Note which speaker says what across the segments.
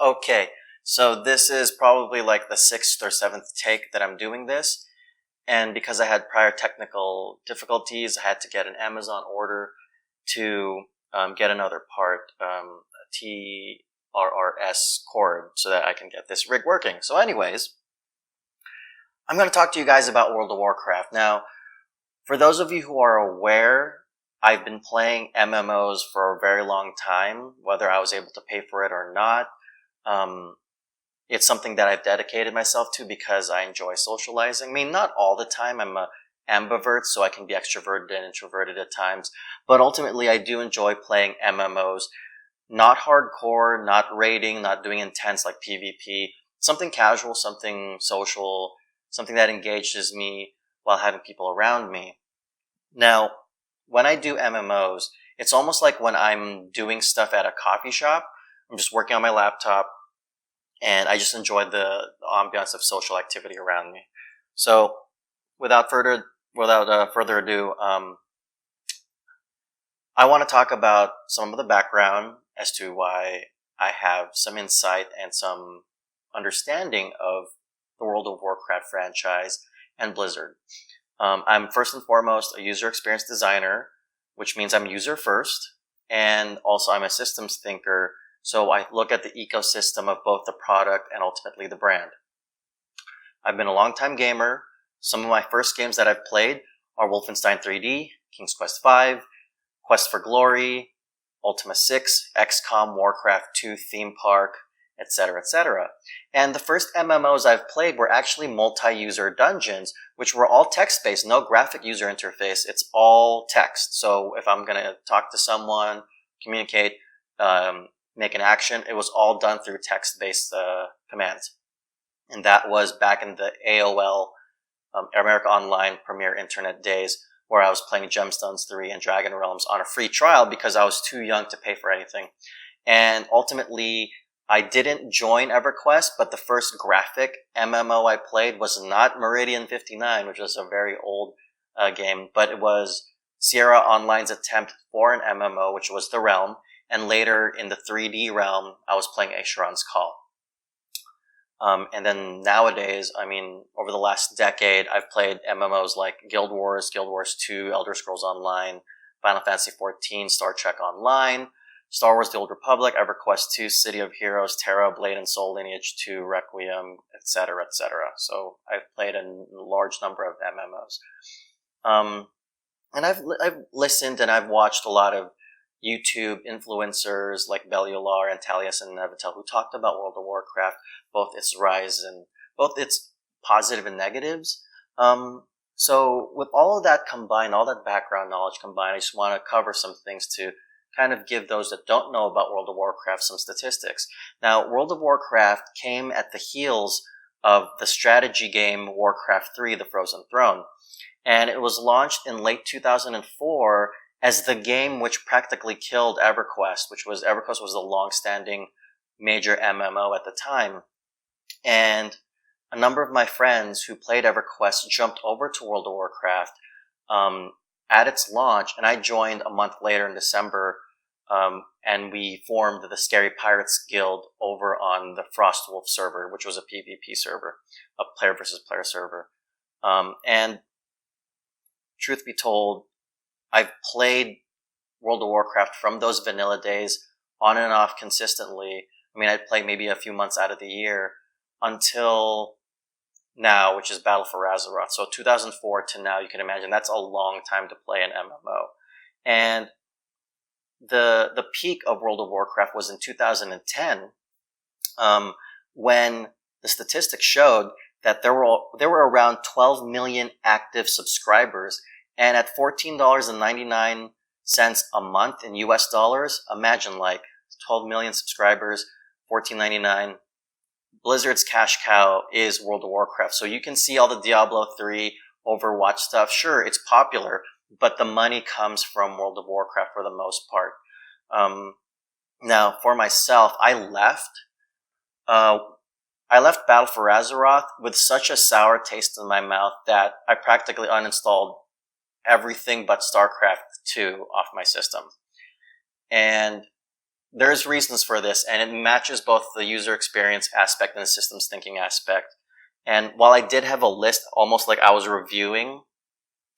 Speaker 1: Okay, so this is probably like the sixth or seventh take that I'm doing this. And because I had prior technical difficulties, I had to get an Amazon order to get another part, a TRRS cord, so that I can get this rig working. So anyways, I'm going to talk to you guys about World of Warcraft. Now, for those of you who are aware, I've been playing MMOs for a very long time, whether I was able to pay for it or not. It's something that I've dedicated myself to because I enjoy socializing. I mean, not all the time. I'm a ambivert, so I can be extroverted and introverted at times. But ultimately, I do enjoy playing MMOs. Not hardcore, not raiding, not doing intense like PvP. Something casual, something social, something that engages me while having people around me. Now, when I do MMOs, it's almost like when I'm doing stuff at a coffee shop. I'm just working on my laptop, and I just enjoy the ambiance of social activity around me. So, without further ado, I want to talk about some of the background as to why I have some insight and some understanding of the World of Warcraft franchise and Blizzard. I'm first and foremost a user experience designer, which means I'm user first, and also I'm a systems thinker. So I look at the ecosystem of both the product and ultimately the brand. I've been a long-time gamer. Some of my first games that I've played are Wolfenstein 3D, King's Quest V, Quest for Glory, Ultima 6, XCOM, Warcraft 2, Theme Park, etc., etc. And the first MMOs I've played were actually multi-user dungeons, which were all text-based, no graphic user interface. It's all text. So if I'm going to talk to someone, communicate, make an action, it was all done through text-based commands. And that was back in the AOL, America Online Premier Internet days, where I was playing Gemstones 3 and Dragon Realms on a free trial because I was too young to pay for anything. And ultimately, I didn't join EverQuest, but the first graphic MMO I played was not Meridian 59, which was a very old game, but it was Sierra Online's attempt for an MMO, which was The Realm. And later in the 3D realm, I was playing Asheron's Call. And then nowadays, I mean, over the last decade, I've played MMOs like Guild Wars 2, Elder Scrolls Online, Final Fantasy XIV, Star Trek Online, Star Wars The Old Republic, EverQuest 2, City of Heroes, Terra, Blade and Soul, Lineage 2, Requiem, etc., etc. So I've played a large number of MMOs. And I've listened and I've watched a lot of YouTube influencers like Bellular and Talius and Nevitel who talked about World of Warcraft, both its rise and both its positive and negatives. So with all of that combined, all that background knowledge combined, I just want to cover some things to kind of give those that don't know about World of Warcraft some statistics. Now, World of Warcraft came at the heels of the strategy game Warcraft 3, The Frozen Throne. And it was launched in late 2004 as the game which practically killed EverQuest, EverQuest was a long-standing major MMO at the time. And a number of my friends who played EverQuest jumped over to World of Warcraft at its launch, and I joined a month later in December, and we formed the Scary Pirates Guild over on the Frostwolf server, which was a PvP server, a player versus player server. And truth be told, I've played World of Warcraft from those vanilla days on and off consistently. I mean, I'd play maybe a few months out of the year until now, which is Battle for Azeroth. So 2004 to now, you can imagine that's a long time to play an MMO. And the peak of World of Warcraft was in 2010, when the statistics showed that there were around 12 million active subscribers. And at $14.99 a month in US dollars, imagine like 12 million subscribers, $14.99. Blizzard's cash cow is World of Warcraft. So you can see all the Diablo 3, Overwatch stuff. Sure, it's popular, but the money comes from World of Warcraft for the most part. Now, for myself, I left Battle for Azeroth with such a sour taste in my mouth that I practically uninstalled everything but StarCraft 2 off my system. And there's reasons for this, and it matches both the user experience aspect and the systems thinking aspect. And while I did have a list, almost like I was reviewing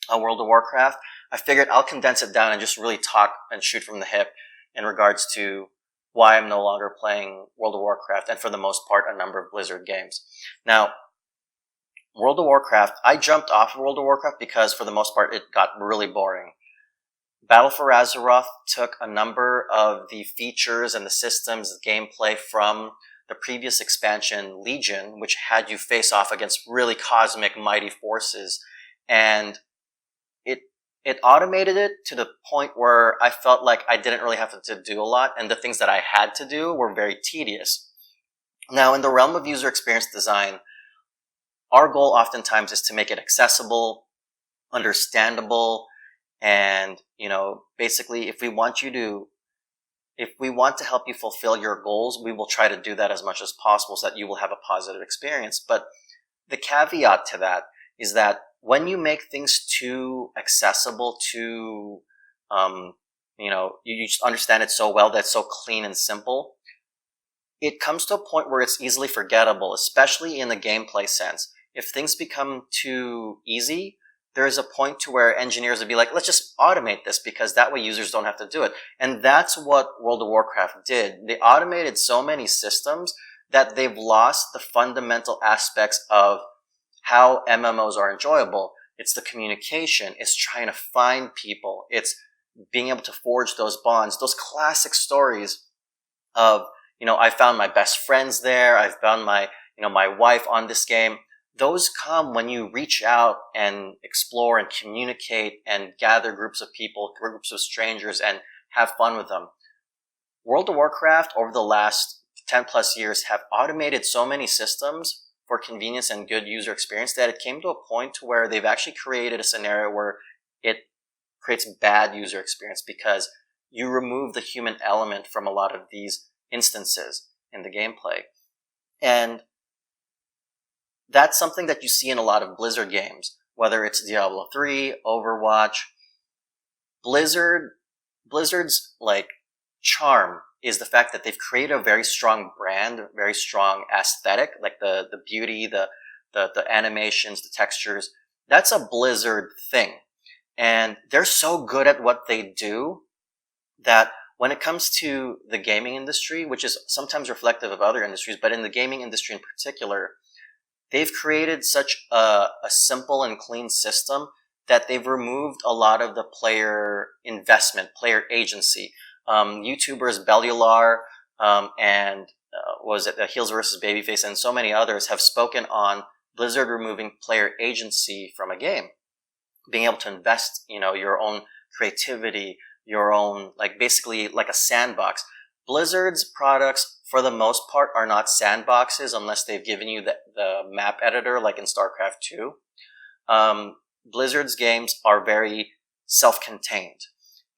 Speaker 1: a World of Warcraft, I figured I'll condense it down and just really talk and shoot from the hip in regards to why I'm no longer playing World of Warcraft, and for the most part, a number of Blizzard games. Now, World of Warcraft, I jumped off of World of Warcraft because for the most part, it got really boring. Battle for Azeroth took a number of the features and the systems, the gameplay from the previous expansion, Legion, which had you face off against really cosmic, mighty forces, and it automated it to the point where I felt like I didn't really have to do a lot, and the things that I had to do were very tedious. Now, in the realm of user experience design, our goal oftentimes is to make it accessible, understandable, and, basically if we want to help you fulfill your goals, we will try to do that as much as possible so that you will have a positive experience. But the caveat to that is that when you make things too accessible, you just understand it so well that it's so clean and simple, it comes to a point where it's easily forgettable, especially in the gameplay sense. If things become too easy, there is a point to where engineers would be like, let's just automate this because that way users don't have to do it. And that's what World of Warcraft did. They automated so many systems that they've lost the fundamental aspects of how MMOs are enjoyable. It's the communication. It's trying to find people. It's being able to forge those bonds, those classic stories of, I found my best friends there. I found my wife on this game. Those come when you reach out and explore and communicate and gather groups of people, groups of strangers, and have fun with them. World of Warcraft, over the last 10 plus years, have automated so many systems for convenience and good user experience that it came to a point to where they've actually created a scenario where it creates bad user experience because you remove the human element from a lot of these instances in the gameplay. And that's something that you see in a lot of Blizzard games, whether it's Diablo 3, Overwatch. Blizzard's charm is the fact that they've created a very strong brand, very strong aesthetic, like the beauty, the animations, the textures. That's a Blizzard thing. And they're so good at what they do that when it comes to the gaming industry, which is sometimes reflective of other industries, but in the gaming industry in particular, they've created such a simple and clean system that they've removed a lot of the player investment, player agency. YouTubers Bellular and Heels vs. Babyface and so many others have spoken on Blizzard removing player agency from a game. Being able to invest, your own creativity, your own, basically like a sandbox. Blizzard's products, for the most part, are not sandboxes unless they've given you the map editor, like in StarCraft 2. Blizzard's games are very self-contained,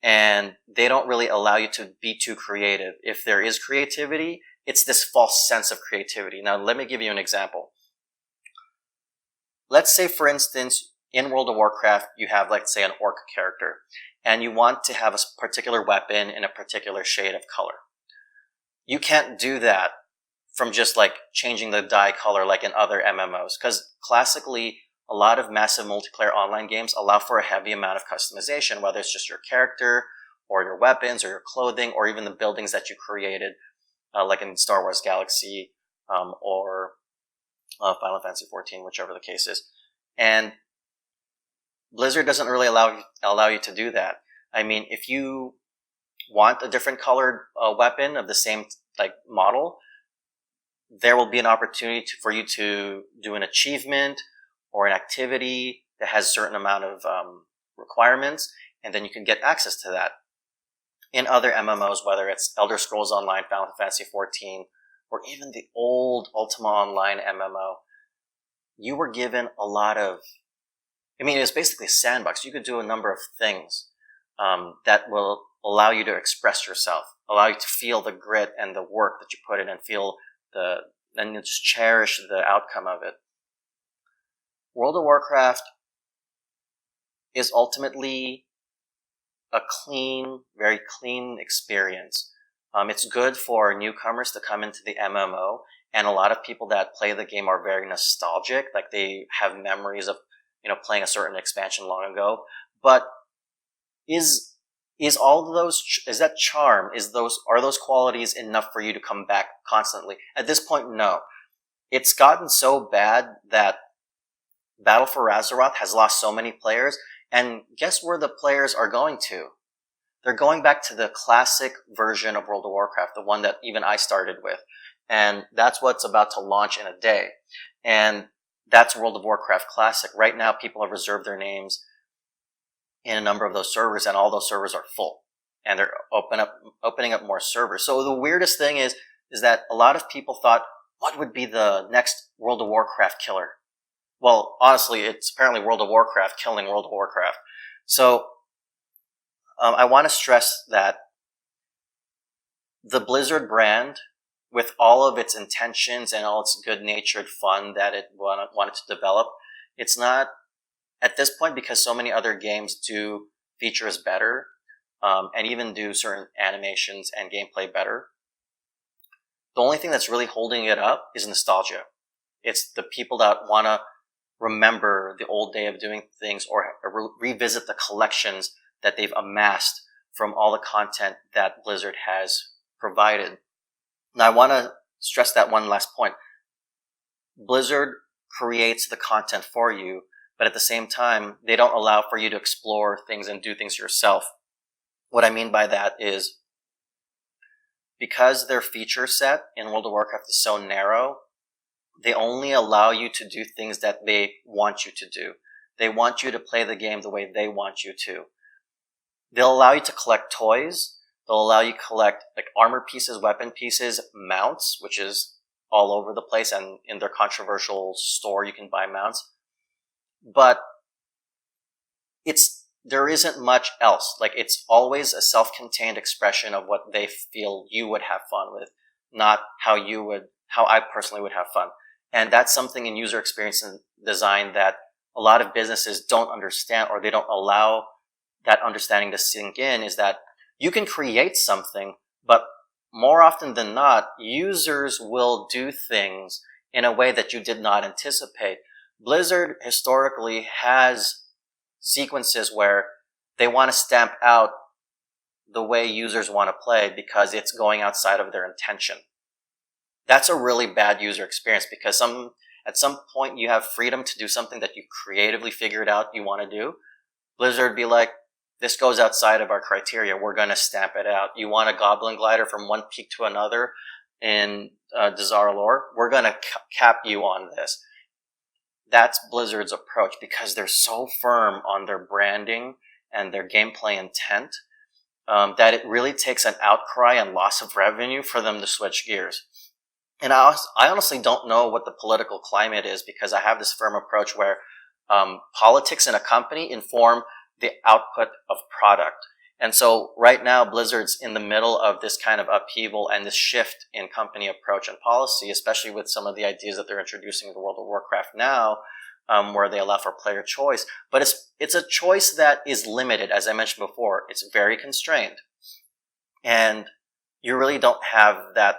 Speaker 1: and they don't really allow you to be too creative. If there is creativity, it's this false sense of creativity. Now, let me give you an example. Let's say, for instance, in World of Warcraft, you have, let's say, an orc character, and you want to have a particular weapon in a particular shade of color. You can't do that from just changing the dye color like in other MMOs, because classically, a lot of massive multiplayer online games allow for a heavy amount of customization, whether it's just your character or your weapons or your clothing or even the buildings that you created, like in Star Wars Galaxy or Final Fantasy XIV, whichever the case is. And Blizzard doesn't really allow you to do that. I mean, if you want a different colored weapon of the same model, there will be an opportunity for you to do an achievement or an activity that has a certain amount of requirements, and then you can get access to that. In other MMOs, whether it's Elder Scrolls Online, Final Fantasy XIV, or even the old Ultima Online MMO, you were given a lot of... it was basically a sandbox. You could do a number of things that will allow you to express yourself, allow you to feel the grit and the work that you put in and and you just cherish the outcome of it. World of Warcraft is ultimately a very clean experience. It's good for newcomers to come into the MMO, and a lot of people that play the game are very nostalgic. Like they have memories of, playing a certain expansion long ago. But is all of those, is that charm, are those qualities enough for you to come back constantly? At this point, no. It's gotten so bad that Battle for Azeroth has lost so many players, and guess where the players are going to? They're going back to the classic version of World of Warcraft, the one that even I started with. And that's what's about to launch in a day. And that's World of Warcraft Classic. Right now, people have reserved their names in a number of those servers, and all those servers are full. And they're opening up more servers. So the weirdest thing is that a lot of people thought, what would be the next World of Warcraft killer? Well, honestly, it's apparently World of Warcraft killing World of Warcraft. So I want to stress that the Blizzard brand, with all of its intentions and all its good-natured fun that it wanted to develop, it's not, at this point, because so many other games do features better, and even do certain animations and gameplay better, the only thing that's really holding it up is nostalgia. It's the people that want to remember the old day of doing things, or revisit the collections that they've amassed from all the content that Blizzard has provided. Now, I want to stress that one last point. Blizzard creates the content for you, but at the same time, they don't allow for you to explore things and do things yourself. What I mean by that is, because their feature set in World of Warcraft is so narrow, they only allow you to do things that they want you to do. They want you to play the game the way they want you to. They'll allow you to collect toys. They'll allow you to collect like armor pieces, weapon pieces, mounts, which is all over the place, and in their controversial store you can buy mounts. But there isn't much else. Like, it's always a self-contained expression of what they feel you would have fun with, not how I personally would have fun. And that's something in user experience and design that a lot of businesses don't understand, or they don't allow that understanding to sink in, is that you can create something, but more often than not, users will do things in a way that you did not anticipate. Blizzard historically has sequences where they want to stamp out the way users want to play because it's going outside of their intention. That's a really bad user experience, because at some point you have freedom to do something that you creatively figured out you want to do. Blizzard be like, this goes outside of our criteria, we're going to stamp it out. You want a goblin glider from one peak to another in Dazar lore? We're going to cap you on this. That's Blizzard's approach, because they're so firm on their branding and their gameplay intent that it really takes an outcry and loss of revenue for them to switch gears. And I honestly don't know what the political climate is, because I have this firm approach where politics in a company inform the output of product. And so right now, Blizzard's in the middle of this kind of upheaval and this shift in company approach and policy, especially with some of the ideas that they're introducing in the World of Warcraft now, where they allow for player choice. But it's a choice that is limited, as I mentioned before. It's very constrained. And you really don't have that,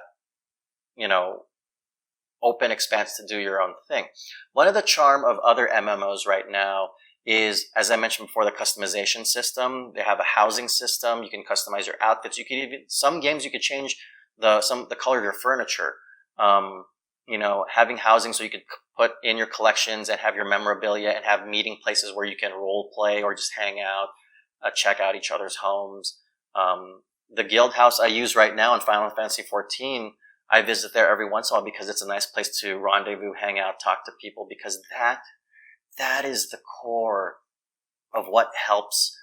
Speaker 1: open expanse to do your own thing. One of the charm of other MMOs right now is, as I mentioned before, the customization system. They have a housing system. You can customize your outfits. You could even, some games you could change the color of your furniture. Having housing so you could put in your collections and have your memorabilia, and have meeting places where you can role play or just hang out, check out each other's homes. The guild house I use right now in Final Fantasy XIV, I visit there every once in a while because it's a nice place to rendezvous, hang out, talk to people, because that is the core of what helps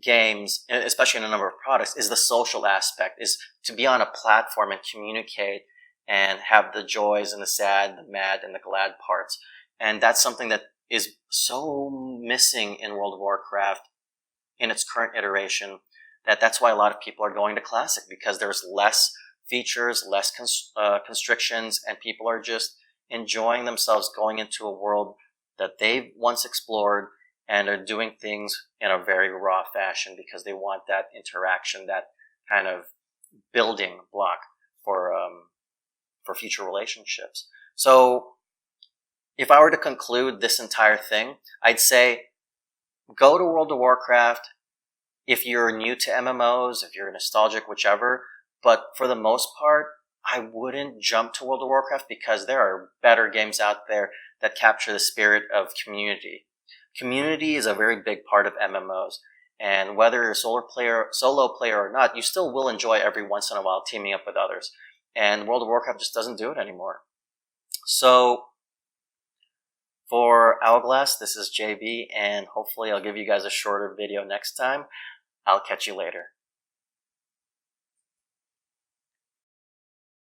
Speaker 1: games, especially in a number of products, is the social aspect, is to be on a platform and communicate and have the joys and the sad, the mad, and the glad parts. And that's something that is so missing in World of Warcraft in its current iteration, that's why a lot of people are going to Classic, because there's less features, less constrictions, and people are just enjoying themselves going into a world that they've once explored and are doing things in a very raw fashion because they want that interaction, that kind of building block for future relationships. So if I were to conclude this entire thing, I'd say go to World of Warcraft if you're new to MMOs, if you're nostalgic, whichever. But for the most part, I wouldn't jump to World of Warcraft because there are better games out there that capture the spirit of community. Community is a very big part of MMOs. And whether you're a solo player or not, you still will enjoy every once in a while teaming up with others. And World of Warcraft just doesn't do it anymore. So for Hourglass, this is JB, and hopefully I'll give you guys a shorter video next time. I'll catch you later.